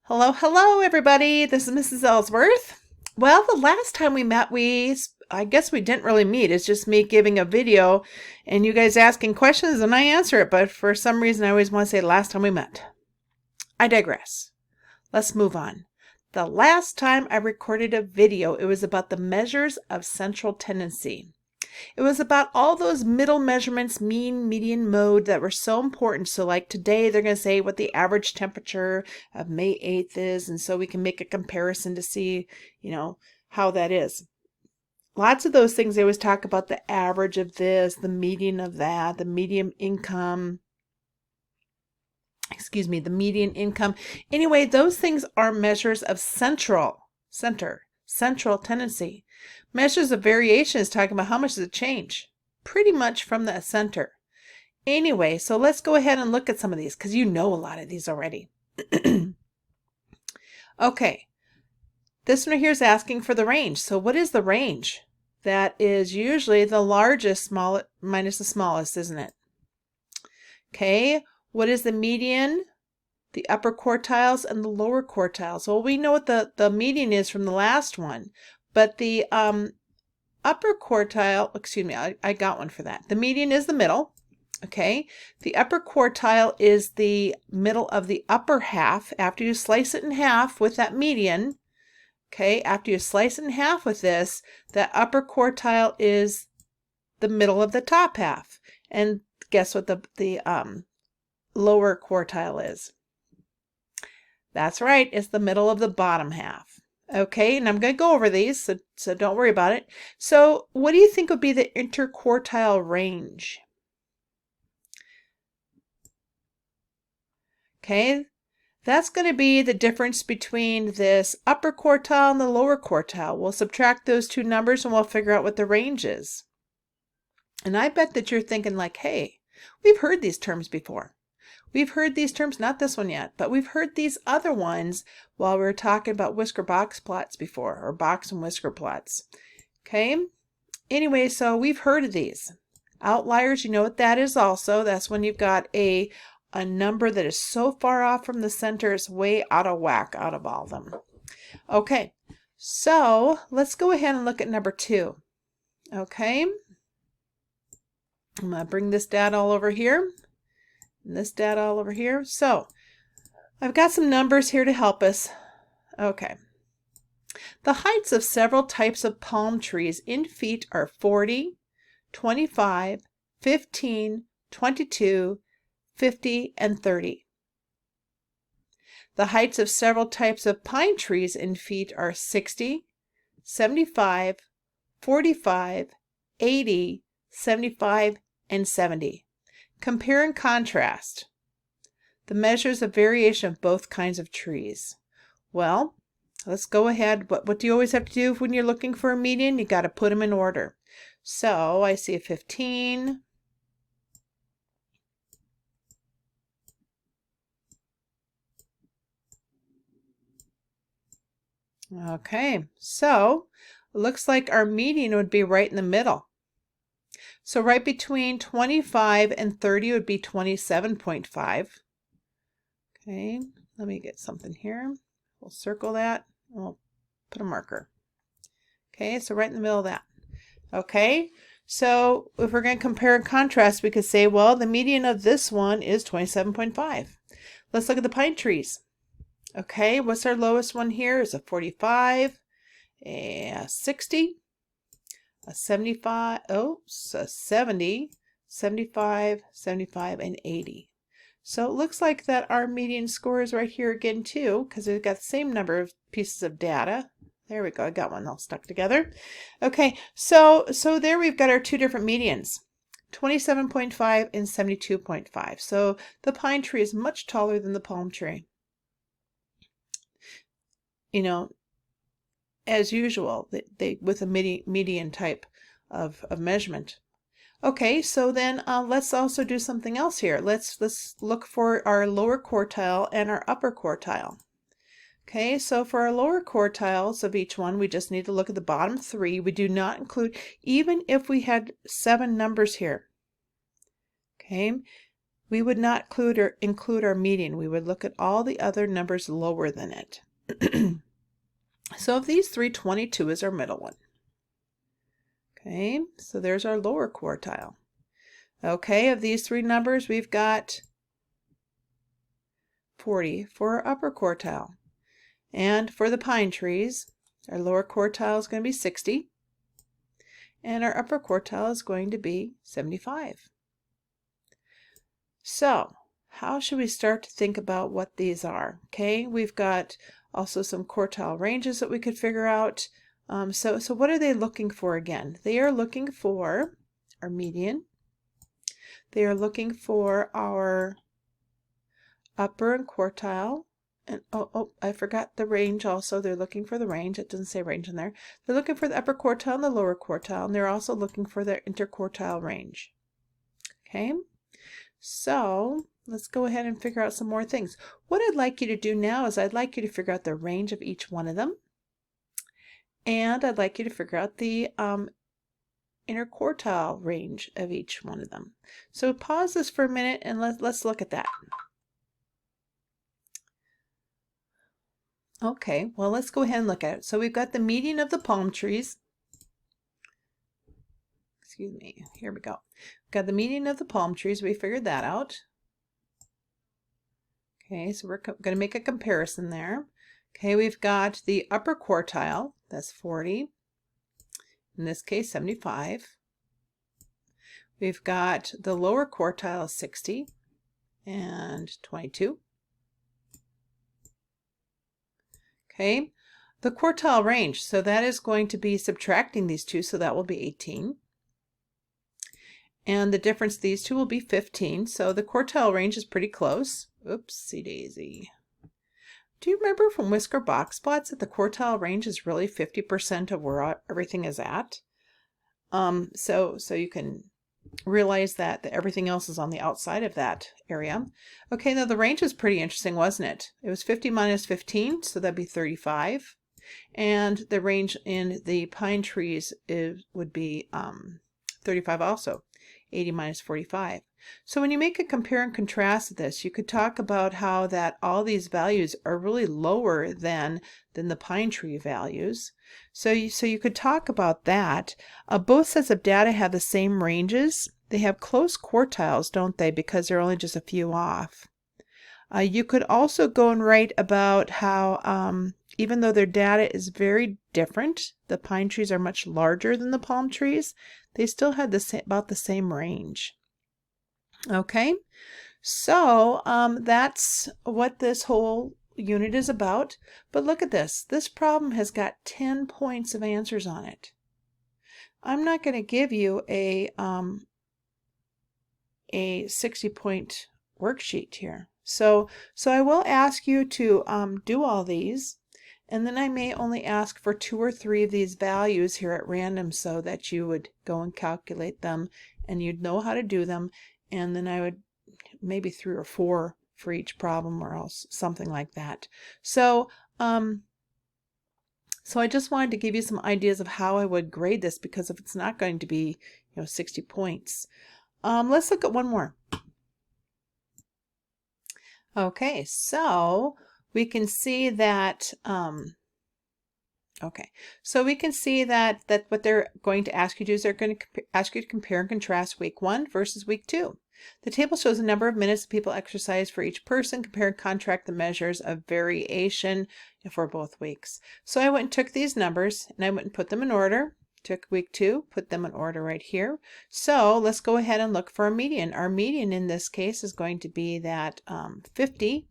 Hello, hello, everybody. This is Mrs. Ellsworth. Well, the last time we met, I guess we didn't really meet. It's just me giving a video and you guys asking questions and I answer it. But for some reason, I always want to say last time we met. I digress. Let's move on. The last time I recorded a video, it was about the measures of central tendency. It was about all those middle measurements, mean, median, mode, that were so important. So like today, they're going to say what the average temperature of May 8th is. And so we can make a comparison to see, how that is. Lots of those things, they always talk about the average of this, the median of that, the median income. The median income. Anyway, those things are measures of central tendency. Measures of variation is talking about how much does it change? Pretty much from the center. Anyway, so let's go ahead and look at some of these because you know a lot of these already. Okay, this one here is asking for the range. So what is the range? That is usually the largest minus the smallest, isn't it? Okay, what is the median? The upper quartiles and the lower quartiles. Well, we know what the median is from the last one, but the upper quartile, excuse me, I got one for that. The median is the middle, okay? The upper quartile is the middle of the upper half. After you slice it in half with that median, okay, after you slice it in half with this, that upper quartile is the middle of the top half. And guess what the lower quartile is? That's right, it's the middle of the bottom half. Okay, and I'm going to go over these, so don't worry about it. So what do you think would be the interquartile range? Okay, that's going to be the difference between this upper quartile and the lower quartile. We'll subtract those two numbers and we'll figure out what the range is. And I bet that you're thinking like, hey, we've heard these terms before. We've heard these terms, not this one yet, but we've heard these other ones while we were talking about whisker box plots before, or box and whisker plots. Okay? Anyway, so we've heard of these. Outliers, you know what that is also. That's when you've got a number that is so far off from the center, it's way out of whack out of all of them. Okay, so let's go ahead and look at number 2. Okay? I'm going to bring this data all over here. And this data all over here. So I've got some numbers here to help us. Okay. The heights of several types of palm trees in feet are 40, 25, 15, 22, 50, and 30. The heights of several types of pine trees in feet are 60, 75, 45, 80, 75, and 70. Compare and contrast the measures of variation of both kinds of trees. Well, let's go ahead. What do you always have to do when you're looking for a median? You got to put them in order. So I see a 15. Okay, so it looks like our median would be right in the middle. So right between 25 and 30 would be 27.5. Okay, let me get something here. We'll circle that. We'll put a marker. Okay, so right in the middle of that. Okay, so if we're going to compare and contrast, we could say, well, the median of this one is 27.5. Let's look at the pine trees. Okay, what's our lowest one here? Is a 45, a 60, a 75, a 70, 75, 75, and 80. So it looks like that our median score is right here again too, because we've got the same number of pieces of data. There we go, I got one all stuck together. Okay, so there we've got our two different medians, 27.5 and 72.5. So the pine tree is much taller than the palm tree. As usual, they with a median type of measurement. Okay, so then let's also do something else here. Let's look for our lower quartile and our upper quartile. Okay, so for our lower quartiles of each one, we just need to look at the bottom 3. We do not include, even if we had 7 numbers here. Okay, we would not include our median. We would look at all the other numbers lower than it. So of these three, 22 is our middle one. Okay, so there's our lower quartile. Okay, of these three numbers, we've got 40 for our upper quartile. And for the pine trees, our lower quartile is going to be 60. And our upper quartile is going to be 75. So, how should we start to think about what these are? Okay, we've got also some quartile ranges that we could figure out. So what are they looking for again? They are looking for our median. They are looking for our upper and quartile. And I forgot the range also. They're looking for the range. It doesn't say range in there. They're looking for the upper quartile and the lower quartile, and they're also looking for their interquartile range. Okay, so let's go ahead and figure out some more things. What I'd like you to do now is I'd like you to figure out the range of each one of them. And I'd like you to figure out the interquartile range of each one of them. So pause this for a minute and let's look at that. Okay, well, let's go ahead and look at it. So we've got the median of the palm trees. Excuse me, here we go. We've got the median of the palm trees. We figured that out. Okay, so we're going to make a comparison there. Okay, we've got the upper quartile, that's 40. In this case, 75. We've got the lower quartile, 60 and 22. Okay, the quartile range, so that is going to be subtracting these two, so that will be 18. And the difference these two will be 15, so the quartile range is pretty close. Oopsie daisy. Do you remember from Whisker Box Plots that the quartile range is really 50% of where everything is at? So you can realize that everything else is on the outside of that area. Okay, now the range was pretty interesting, wasn't it? It was 50 minus 15, so that'd be 35. And the range in the pine trees would be 35 also, 80 minus 45. So when you make a compare and contrast of this, you could talk about how that all these values are really lower than the pine tree values. So you could talk about that. Both sets of data have the same ranges. They have close quartiles, don't they? Because they're only just a few off. You could also go and write about how even though their data is very different, the pine trees are much larger than the palm trees, they still had about the same range. Okay, so that's what this whole unit is about. But look at this. This problem has got 10 points of answers on it. I'm not going to give you a 60-point worksheet here. So I will ask you to do all these, and then I may only ask for 2 or 3 of these values here at random so that you would go and calculate them and you'd know how to do them. And then I would maybe 3 or 4 for each problem or else something like that. So I just wanted to give you some ideas of how I would grade this, because if it's not going to be 60 points. Let's look at one more. Okay, so we can see that that what they're going to ask you to do is they're going to ask you to compare and contrast week 1 versus week 2. The table shows the number of minutes people exercise for each person. Compare and contrast the measures of variation for both weeks. So I went and took these numbers and I went and put them in order. Took week 2, put them in order right here. So let's go ahead and look for our median. Our median in this case is going to be that 50.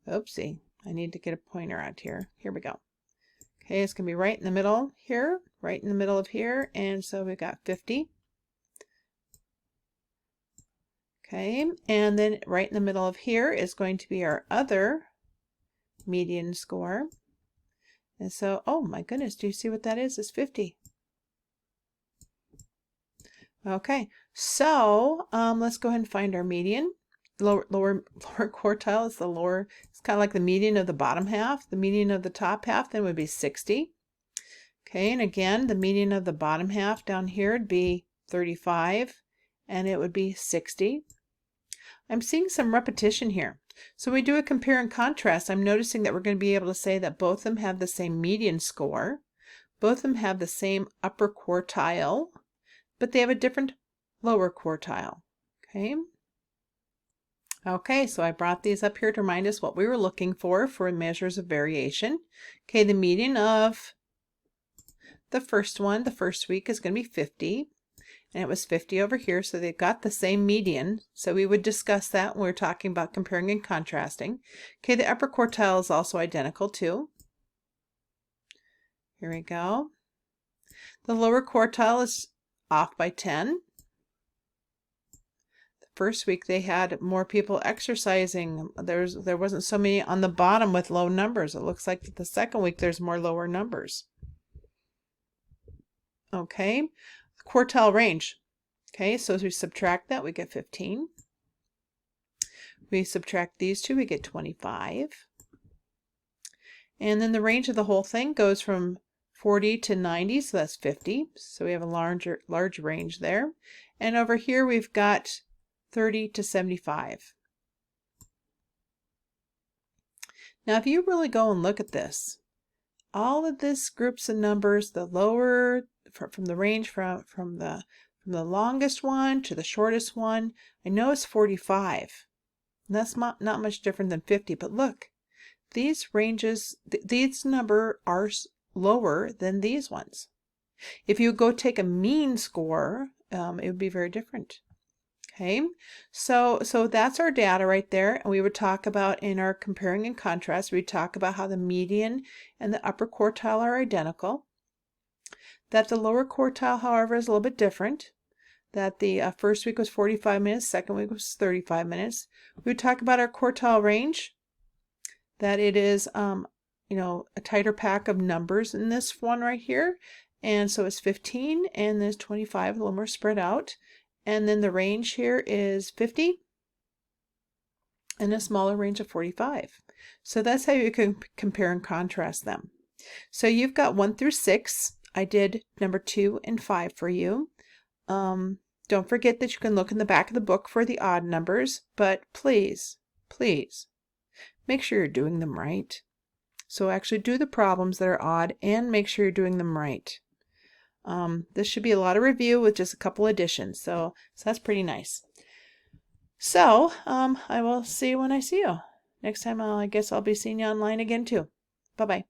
Oopsie, I need to get a pointer out here. Here we go. Okay, it's going to be right in the middle here, right in the middle of here. And so we've got 50. Okay, and then right in the middle of here is going to be our other median score. And so, oh my goodness, do you see what that is? It's 50. Okay, so let's go ahead and find our median. Lower quartile is the lower, it's kind of like the median of the bottom half. The median of the top half then would be 60. Okay, and again, the median of the bottom half down here would be 35, and it would be 60. I'm seeing some repetition here. So when we do a compare and contrast, I'm noticing that we're going to be able to say that both of them have the same median score, both of them have the same upper quartile, but they have a different lower quartile. Okay. Okay, so I brought these up here to remind us what we were looking for measures of variation. Okay, the median of the first one, the first week, is going to be 50. And it was 50 over here, so they've got the same median. So we would discuss that when we're talking about comparing and contrasting. Okay, the upper quartile is also identical too. Here we go. The lower quartile is off by 10. The first week they had more people exercising. There wasn't so many on the bottom with low numbers. It looks like the second week there's more lower numbers. Okay, quartile range. Okay, so as we subtract that, we get 15. We subtract these two, we get 25. And then the range of the whole thing goes from 40 to 90, so that's 50. So we have a large range there. And over here we've got 30 to 75. Now if you really go and look at this, all of this groups of numbers, the lower from the range from the longest one to the shortest one, I know it's 45. And that's not much different than 50, but look, these ranges, these numbers are lower than these ones. If you go take a mean score, it would be very different. Okay, so that's our data right there, and we would talk about in our comparing and contrast, we'd talk about how the median and the upper quartile are identical, that the lower quartile, however, is a little bit different, that the first week was 45 minutes, second week was 35 minutes. We would talk about our quartile range, that it is, you know, a tighter pack of numbers in this one right here, and so it's 15, and there's 25, a little more spread out. And then the range here is 50 and a smaller range of 45. So that's how you can compare and contrast them. So you've got 1 through 6. I did number 2 and 5 for you. Don't forget that you can look in the back of the book for the odd numbers, but please, please make sure you're doing them right. So actually do the problems that are odd and make sure you're doing them right. This should be a lot of review with just a couple additions, so that's pretty nice. So I will see you when I see you. Next time I guess I'll be seeing you online again too. Bye-bye.